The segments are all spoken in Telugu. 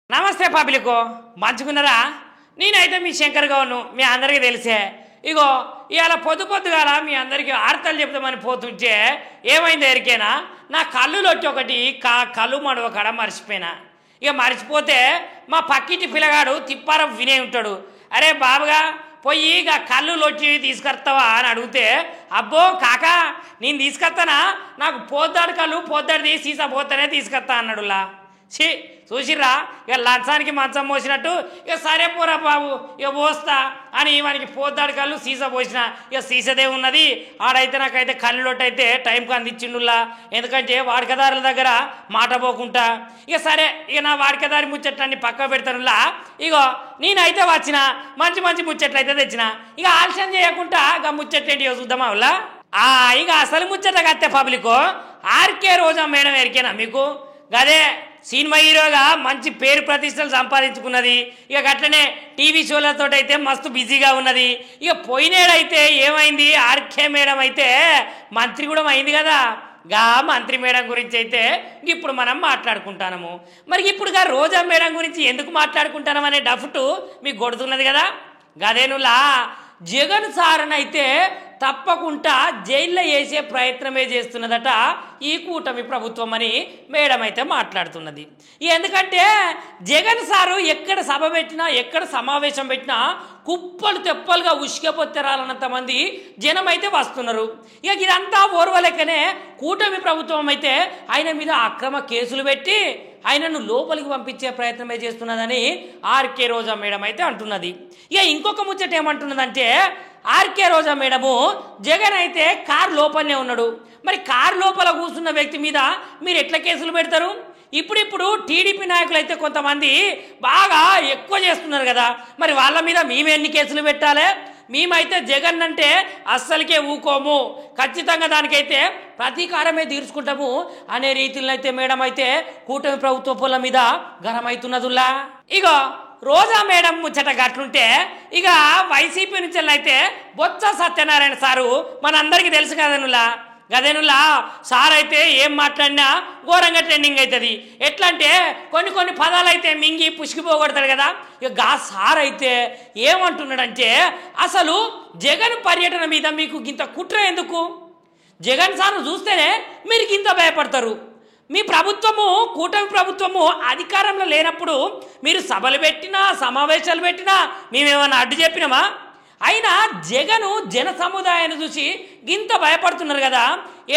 నమస్తే పబ్లికో మంచుకున్నారా? నేనైతే మీ శంకర్ గౌను మీ అందరికీ తెలిసే. ఇగో ఇవాళ పొద్దుగాల మీ అందరికీ ఆర్తలు చెప్తామని పోతుంటే ఏమైంది ఎరికేనా, నా కళ్ళులో వచ్చి ఒకటి కళ్ళు మడువ కాడ మర్చిపోయినా. ఇక మర్చిపోతే మా పక్కింటి పిల్లగాడు తిప్పారం వినే ఉంటాడు. అరే బాబుగా పోయి ఇక కళ్ళులో వచ్చి తీసుకొస్తావా అని అడిగితే, అబ్బో కాకా నేను తీసుకొస్తానా, నాకు పోద్దాడు కళ్ళు పోద్దాడిది సీసా పోతానే తీసుకొస్తా అన్నాడులా. చూసిర్రా, ఇక లంచానికి మంచం మోసినట్టు ఇక సరే పోరా బాబు ఇక పోస్తా అని వానికి పోద్దాడు కళ్ళు సీసా పోసిన. ఇక సీసదే ఉన్నది ఆడైతే నాకైతే కళ్ళులోటి అయితే టైంకి అందించిండులా. ఎందుకంటే వాడికదారుల దగ్గర మాట పోకుండా ఇక సరే ఇక నా వాడికదారి ముచ్చట్లన్నీ పక్క పెడతానులా. ఇగో నేనైతే వచ్చిన మంచి మంచి ముచ్చట్లు అయితే తెచ్చిన. ఇక ఆలస్యం చేయకుండా ఇక ముచ్చట్లేంటి చూద్దామా వాళ్ళ. ఇక అసలు ముచ్చట కత్తే పబ్లిక్ ఆర్కే రోజా మేడం ఎరికేనా మీకు? గదే సినిమా హీరోగా మంచి పేరు ప్రతిష్టలు సంపాదించుకున్నది. ఇక అట్లనే టీవీ షోలతో అయితే మస్తు బిజీగా ఉన్నది. ఇక పోయినేడైతే ఏమైంది, ఆర్కే మేడం అయితే మంత్రి కూడా అయింది కదా. గా మంత్రి మేడం గురించి అయితే ఇప్పుడు మనం మాట్లాడుకుంటాము. మరి ఇప్పుడుగా రోజా మేడం గురించి ఎందుకు మాట్లాడుకుంటాం అనే డఫ్ట్ మీకు కొడుతున్నది కదా. గదేనులా జగన్ సార్నైతే తప్పకుండా జైల్లో వేసే ప్రయత్నమే చేస్తున్నదట ఈ కూటమి ప్రభుత్వం అని మేడం అయితే మాట్లాడుతున్నది. ఎందుకంటే జగన్ సారు ఎక్కడ సభ పెట్టినా ఎక్కడ సమావేశం పెట్టినా కుప్పలు తెప్పలుగా ఉష్కెపొత్తరాలన్నంత మంది జనం అయితే వస్తున్నారు. ఇక ఇదంతా ఓర్వలేకనే కూటమి ప్రభుత్వం అయితే ఆయన మీద అక్రమ కేసులు పెట్టి ఆయనను లోపలికి పంపించే ప్రయత్నమే చేస్తున్నదని ఆర్కే రోజా మేడం అయితే అంటున్నది. ఇక ఇంకొక ముచ్చట ఏమంటున్నదంటే, ఆర్కే రోజా మేడము జగన్ అయితే కారు లోపలనే ఉన్నాడు. మరి కారు లోపల కూర్చున్న వ్యక్తి మీద మీరు ఎట్లా కేసులు పెడతారు? ఇప్పుడు టీడీపీ నాయకులు అయితే కొంతమంది బాగా ఎక్కువ చేస్తున్నారు కదా, మరి వాళ్ళ మీద మేము ఎన్ని కేసులు పెట్టాలి? మేమైతే జగన్ అంటే అస్సలకే ఊకోము, ఖచ్చితంగా దానికైతే ప్రతీకారమే తీర్చుకుంటాము అనే రీతిలో అయితే మేడం అయితే కూటమి ప్రభుత్వ మీద గరమవుతున్నదుల్లా. ఇక రోజా మేడం ముచ్చట గట్లుంటే ఇక వైసీపీ నుంచి అయితే బొత్స సత్యనారాయణ సారు మనందరికీ తెలుసు కదనులా. గదేనులా సార్ అయితే ఏం మాట్లాడినా ఘోరంగా ట్రెండింగ్ అవుతుంది. ఎట్లా అంటే కొన్ని పదాలు అయితే మింగి పుష్కిపోగొడతాడు కదా. ఇక గా సార్ అయితే ఏమంటున్నాడంటే, అసలు జగన్ పర్యటన మీద మీకు ఇంత కుట్ర ఎందుకు? జగన్ సార్ను చూస్తేనే మీరు ఇంత భయపడతారు. మీ ప్రభుత్వము కూటమి ప్రభుత్వము అధికారంలో లేనప్పుడు మీరు సభలు పెట్టినా సమావేశాలు పెట్టినా మేమేమన్నా అడ్డు చెప్పినామా? అయినా జగను జన సముదాయాన్ని చూసి గింత భయపడుతున్నారు కదా.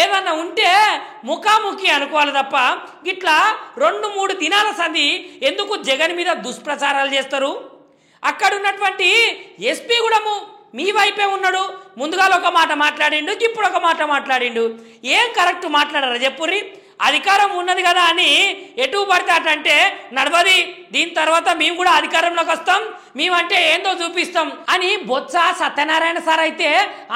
ఏదన్నా ఉంటే ముఖాముఖి అనుకోవాలి తప్ప గిట్లా 2-3 దినాల సంధి ఎందుకు జగన్ మీద దుష్ప్రచారాలు చేస్తారు? అక్కడ ఉన్నటువంటి ఎస్పీ కూడా మీ వైపే ఉన్నాడు. ముందుగా ఒక మాట మాట్లాడిండు, ఇప్పుడు ఒక మాట మాట్లాడిండు. ఏం కరెక్ట్ మాట్లాడారా చెప్పుర్రి? అధికారం ఉన్నది కదా అని ఎటు పడితే అటంటే నడవది. దీని తర్వాత మేము కూడా అధికారంలోకి వస్తాం, మేమంటే ఏందో చూపిస్తాం అని బొత్స సత్యనారాయణ సార్ అయితే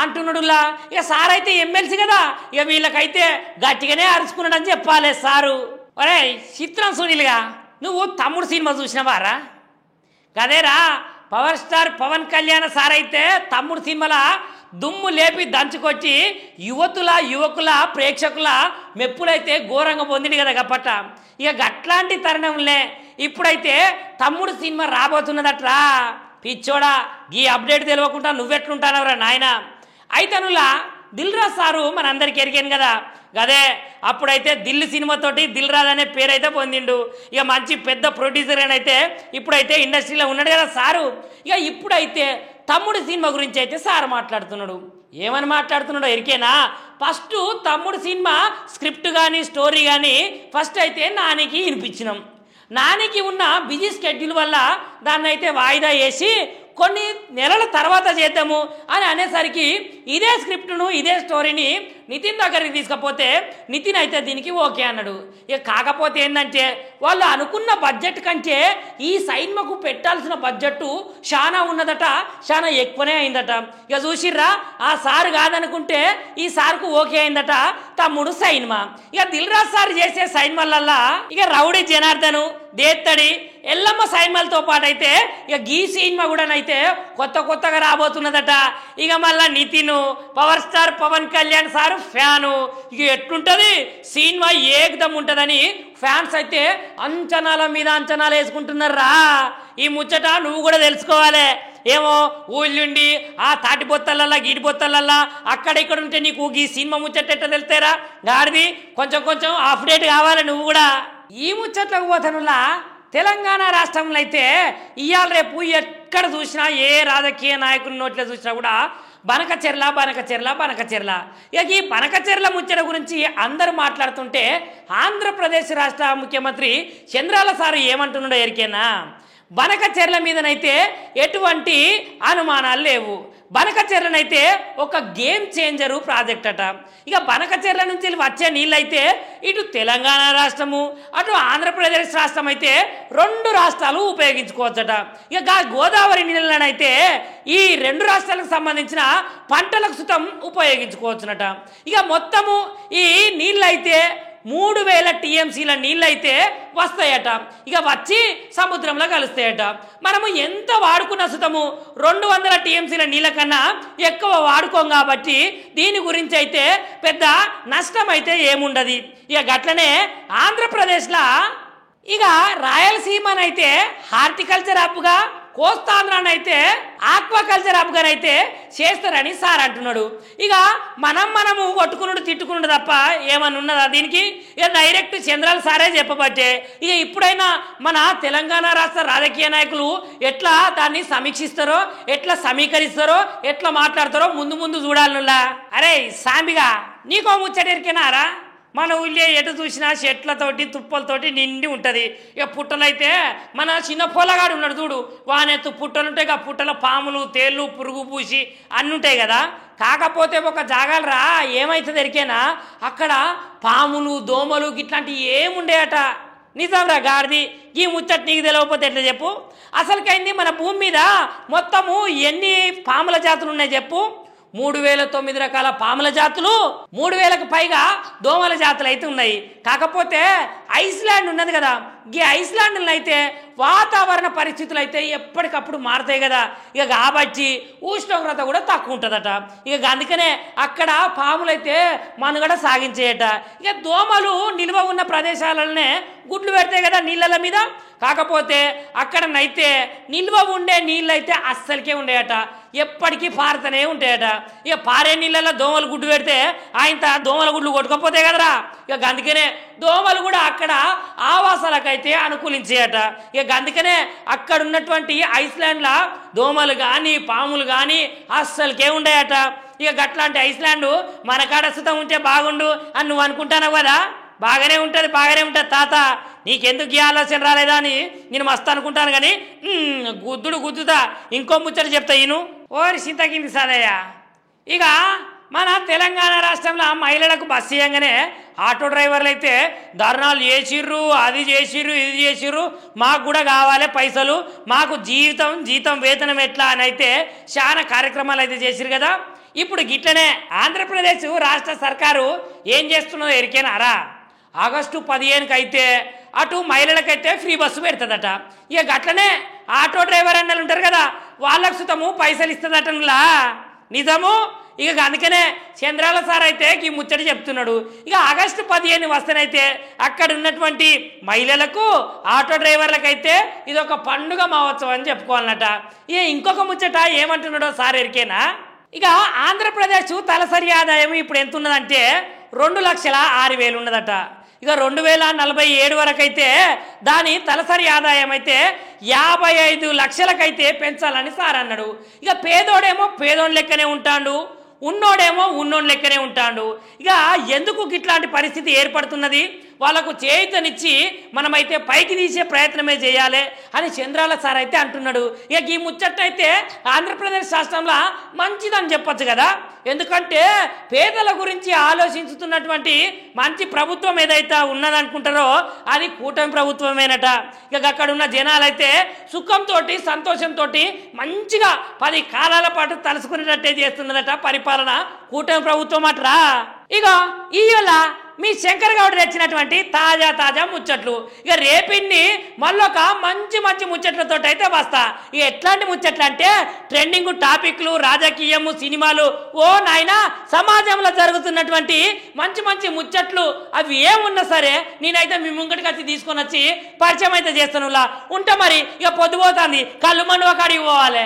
అంటున్నాడులా. ఇక సార్ అయితే ఎమ్మెల్సీ కదా, ఇక వీళ్ళకైతే గట్టిగానే అరుచుకున్నాడు అని చెప్పాలి సారు. ఒరే చిత్రం సునీల్గా నువ్వు తమ్ముడు సినిమా చూసినవారా? గదేరా power star Pawan Kalyan sir అయితే తమ్ముడు సినిమాల దుమ్ము లేపి దంచుకొచ్చి యువకుల ప్రేక్షకుల మెప్పులైతే ఘోరంగా పొందింది కదా గప్పట. ఇక అట్లాంటి తరుణంలే ఇప్పుడైతే తమ్ముడు సినిమా రాబోతున్నదట్రా. పిచ్చోడా ఈ అప్డేట్ తెలియకుండా నువ్వెట్లుంటానవరా నాయన. అయితే నువ్వులా దిల్ రాజు సారు మనందరికి ఎరిగాను కదా. గదే అప్పుడైతే దిల్ సినిమాతోటి దిల్ రాజు అనే పేరైతే పొందిండు. ఇక మంచి పెద్ద ప్రొడ్యూసర్ అయితే ఇప్పుడైతే ఇండస్ట్రీలో ఉన్నాడు కదా సారు. ఇక ఇప్పుడైతే తమ్ముడు సినిమా గురించి అయితే సార్ మాట్లాడుతున్నాడు. ఏమని మాట్లాడుతున్నాడో ఎరికేనా? ఫస్ట్ తమ్ముడు సినిమా స్క్రిప్ట్ కానీ స్టోరీ కానీ ఫస్ట్ అయితే నానికి వినిపించినాం. నానికి ఉన్న బిజీ షెడ్యూల్ వల్ల దాన్ని అయితే వాయిదా వేసి కొన్ని నెలల తర్వాత చేద్దాము అని అనేసరికి ఇదే స్క్రిప్ట్ను ఇదే స్టోరీని నితిన్ దగ్గరికి తీసుకపోతే నితిన్ అయితే దీనికి ఓకే అన్నాడు. ఇక కాకపోతే ఏంటంటే వాళ్ళు అనుకున్న బడ్జెట్ కంటే ఈ సినిమాకు పెట్టాల్సిన బడ్జెట్ చాలా ఉన్నదట, చాలా ఎక్కువనే అయిందట. ఇక చూసిర్రా ఆ సార్ కాదనుకుంటే ఈ సార్కు ఓకే అయిందట తమ్ముడు సినిమా. ఇక దిల్ రాజు సార్ చేసే సినిమాలల్లా ఇక రౌడీ జనార్దను, దేత్తడి, ఎల్లమ్మ సైన్మాలతో పాటు అయితే ఇక గీ సినిమా కూడానైతే కొత్తగా రాబోతున్నదట. ఇక మళ్ళా Nitin power star Pawan Kalyan sir fan. ఇక ఎట్లుంటది సినిమా ఏకదం ఉంటదని ఫ్యాన్స్ అయితే అంచనాల మీద అంచనాలు వేసుకుంటున్నారా. ఈ ముచ్చట నువ్వు కూడా తెలుసుకోవాలి. ఏమో ఊళ్ళుండి ఆ తాటి బొత్తలల్లా గీటి బొత్తలల్లా అక్కడ ఇక్కడ ఉంటే నీకు ఈ సినిమా ముచ్చట ఎట్లా తెలుస్తారా గాడిది. కొంచెం అప్డేట్ కావాలి నువ్వు కూడా. ఈ ముచ్చట్లకు పోతనులా తెలంగాణ రాష్ట్రంలో అయితే ఇవాళ రేపు ఎక్కడ చూసినా ఏ రాజకీయ నాయకుని నోట్లో చూసినా కూడా బనకచెర్ల. ఇక ఈ బనకచెర్ల ముచ్చట గురించి అందరూ మాట్లాడుతుంటే ఆంధ్రప్రదేశ్ రాష్ట్ర ముఖ్యమంత్రి చంద్రాల సారు ఏమంటున్నాడో ఎరికేనా, బనకచెర్ల మీదనైతే ఎటువంటి అనుమానాలు లేవు. బనకచెర్లనైతే ఒక గేమ్ చేంజరు ప్రాజెక్ట్ అట. ఇక బనకచెర్ల నుంచి వచ్చే నీళ్ళైతే ఇటు తెలంగాణ రాష్ట్రము అటు ఆంధ్రప్రదేశ్ రాష్ట్రం అయితే 2 రాష్ట్రాలు ఉపయోగించుకోవచ్చట. ఇక గోదావరి నీళ్ళనైతే ఈ 2 రాష్ట్రాలకు సంబంధించిన పంటలకు సుతం ఉపయోగించుకోవచ్చునట. ఇక మొత్తము ఈ నీళ్ళైతే 3000 టీఎంసీల నీళ్ళైతే వస్తాయట. ఇక వచ్చి సముద్రంలో కలుస్తాయట. మనము ఎంత వాడుకున్న సుతము 200 టీఎంసీల నీళ్ళ కన్నా ఎక్కువ వాడుకోం కాబట్టి దీని గురించి అయితే పెద్ద నష్టం అయితే ఏముండదు. ఇక గట్లనే ఆంధ్రప్రదేశ్లో ఇక రాయలసీమనైతే హార్టికల్చర్ హబ్గా, కోస్తాంధ్రానైతే ఆక్వాకల్చర్ హబ్గానైతే చేస్తారని సార్ అంటున్నాడు. ఇక మనము కొట్టుకున్నాడు తిట్టుకున్నాడు తప్ప ఏమన్నా ఉన్నదా దీనికి? ఇక డైరెక్ట్ చంద్రాల సారే చెప్పబట్టే ఇక ఇప్పుడైనా మన తెలంగాణ రాష్ట్ర రాజకీయ నాయకులు ఎట్లా దాన్ని సమీక్షిస్తారో, ఎట్లా సమీకరిస్తారో, ఎట్లా మాట్లాడతారో ముందు చూడాలనులా. అరే సాంబిగా నీకో ముచ్చటెరికేనారా? మన ఊళ్ళో ఎటు చూసినా చెట్లతోటి తుప్పలతోటి నిండి ఉంటుంది. ఇక పుట్టలైతే మన చిన్న పొలగాడు ఉన్నాడు చూడు, వానెత్తు పుట్టలు ఉంటాయి. ఆ పుట్టల పాములు తేళ్ళు పురుగు పూసి అన్నీ ఉంటాయి కదా. కాకపోతే ఒక జాగాలరా ఏమవుతుంది ఎరికేనా, అక్కడ పాములు దోమలు ఇట్లాంటివి ఏముండేయట. నిజంరా గాడిది. ఈ ముచ్చట నీకు తెలియకపోతే ఎట్లా చెప్పు? అసలుకైంది మన భూమి మీద మొత్తము ఎన్ని పాముల జాతులు ఉన్నాయి చెప్పు? 3009 రకాల పాముల జాతులు, 3000కు పైగా దోమల జాతులు అయితే ఉన్నాయి. కాకపోతే ఐస్లాండ్ ఉన్నది కదా, ఈ ఐస్లాండ్లో అయితే వాతావరణ పరిస్థితులు అయితే ఎప్పటికప్పుడు మారుతాయి కదా. ఇక కాబట్టి ఉష్ణోగ్రత కూడా తక్కువ ఉంటుందట. ఇక అందుకనే అక్కడ పాములు అయితే మనుగడ సాగించేయట. ఇక దోమలు నిల్వ ఉన్న ప్రదేశాలనే గుడ్లు పెడతాయి కదా నీళ్ళ మీద. కాకపోతే అక్కడనైతే నిల్వ ఉండే నీళ్ళు అయితే అస్సలకే ఉండేయట, ఎప్పటికీ పారుతూనే ఉంటాయట. ఇక పారే నీళ్ళలో దోమలు గుడ్డు పెడితే ఆయన దోమల గుడ్లు కొట్టుకపోతాయి కదరా. ఇక అందుకనే దోమలు కూడా అక్కడ ఆవాసాలకైతే అనుకూలించేయట. ఇక అందుకనే అక్కడ ఉన్నటువంటి ఐస్లాండ్లో దోమలు కానీ పాములు కానీ అస్సలకే ఉండేయట. ఇక గట్లాంటి ఐస్లాండ్ మన కాడ సుతం ఉంటే బాగుండు అని నువ్వు అనుకుంటావు కదా. బాగానే ఉంటుంది తాత, నీకెందుకు ఈ ఆలోచన రాలేదా అని నేను మస్తు అనుకుంటాను. కానీ గుద్దుతా ఇంకో ముచ్చట చెప్తా ఈను. ఓరి సింతకింది సాదయ్య. ఇక మన తెలంగాణ రాష్ట్రంలో మహిళలకు బస్సు ఇవ్వగానే ఆటో డ్రైవర్లు అయితే ధర్నాలు చేసిర్రు, అది చేసిర్రు ఇది చేసిర్రు, మాకు కూడా కావాలి పైసలు, మాకు జీతం వేతనం ఎట్లా అని అయితే చాలా కార్యక్రమాలు అయితే చేసిరు కదా. ఇప్పుడు గిట్లనే ఆంధ్రప్రదేశ్ రాష్ట్ర సర్కారు ఏం చేస్తున్నదో ఎరికేనారా? ఆగస్టు 15కి అయితే అటు మహిళలకైతే ఫ్రీ బస్సు పెడుతుందట. ఇక గట్లనే ఆటో డ్రైవర్ అన్నలు ఉంటారు కదా, వాళ్ళకు సుతము పైసలు ఇస్తుందటలా. నిజము. ఇక అందుకనే చంద్రాల సార్ అయితే ఈ ముచ్చట చెప్తున్నాడు. ఇక ఆగస్టు 15 వస్తేనైతే అక్కడ ఉన్నటువంటి మహిళలకు ఆటో డ్రైవర్లకైతే ఇది ఒక పండుగ మహోత్సవం అని చెప్పుకోవాలన్నట. ఇక ఇంకొక ముచ్చట ఏమంటున్నాడో సార్ ఎరికేనా? ఇక ఆంధ్రప్రదేశ్ తలసరి ఆదాయం ఇప్పుడు ఎంత ఉన్నదంటే 2,06,000 ఉన్నదట. ఇక 2047 వరకు అయితే దాని తలసరి ఆదాయం అయితే 55 లక్షలకైతే పెంచాలని సార్ అన్నాడు. ఇక పేదోడేమో పేదోని లెక్కనే ఉంటాడు, ఉన్నోడేమో ఉన్నోని లెక్కనే ఉంటాడు. ఇక ఎందుకు ఇట్లాంటి పరిస్థితి ఏర్పడుతున్నది? వాళ్ళకు చేయుతనిచ్చి మనమైతే పైకి తీసే ప్రయత్నమే చేయాలి అని చంద్రాల సార్ అయితే అంటున్నాడు. ఇక ఈ ముచ్చట్టయితే ఆంధ్రప్రదేశ్ రాష్ట్రంలో మంచిదని చెప్పొచ్చు కదా. ఎందుకంటే పేదల గురించి ఆలోచించుతున్నటువంటి మంచి ప్రభుత్వం ఏదైతే ఉన్నదనుకుంటారో అది కూటమి ప్రభుత్వమేనట. ఇక అక్కడ ఉన్న జనాలైతే సుఖంతో సంతోషంతో మంచిగా 10 కాలాల పాటు తలుసుకునేటట్టే చేస్తున్నదట పరిపాలన కూటమి ప్రభుత్వం అట్రా. ఇక ఇవాళ మీ శంకర్ గౌడ్ తెచ్చినటువంటి తాజా తాజా ముచ్చట్లు. ఇక రేపిన్ని మళ్ళొక మంచి మంచి ముచ్చట్లతో అయితే వస్తా. ఇక ఎట్లాంటి ముచ్చట్లు అంటే ట్రెండింగ్ టాపిక్లు, రాజకీయము, సినిమాలు, ఓ నాయనా సమాజంలో జరుగుతున్నటువంటి మంచి మంచి ముచ్చట్లు అవి ఏమున్నా సరే నేనైతే మీ ముంగటికి వచ్చి తీసుకొని వచ్చి పరిచయం అయితే చేస్తాను. ఉంటా మరి, ఇక పొద్దుపోతుంది, కళ్ళు మండువ కాడికి పోవాలి.